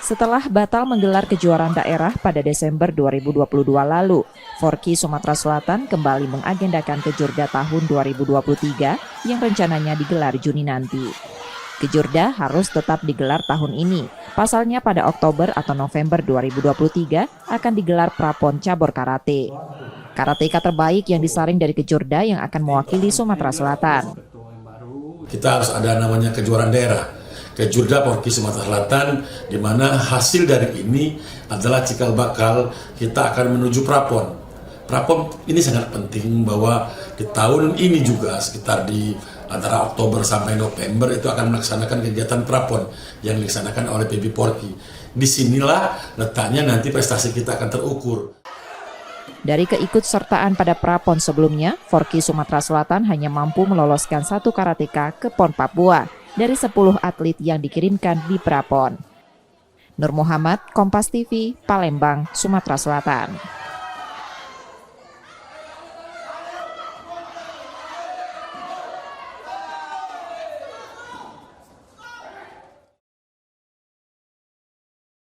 Setelah batal menggelar kejuaraan daerah pada Desember 2022 lalu, Forky Sumatera Selatan kembali mengagendakan Kejurda tahun 2023 yang rencananya digelar Juni nanti. Kejurda harus tetap digelar tahun ini. Pasalnya pada Oktober atau November 2023 akan digelar Prapon Cabur Karate. Karateka terbaik yang disaring dari Kejurda yang akan mewakili Sumatera Selatan. Kita harus ada namanya kejuaraan daerah, Kejurda Forky Sumatera Selatan, di mana hasil dari ini adalah cikal bakal kita akan menuju Prapon. Prapon ini sangat penting bahwa di tahun ini juga sekitar di antara Oktober sampai November itu akan melaksanakan kegiatan Prapon yang dilaksanakan oleh PB Forky. Disinilah letaknya nanti prestasi kita akan terukur. Dari keikutsertaan pada Prapon sebelumnya, Forky Sumatera Selatan hanya mampu meloloskan 1 karateka ke PON Papua dari 10 atlet yang dikirimkan di Prapon. Nur Muhammad, Kompas TV, Palembang, Sumatera Selatan.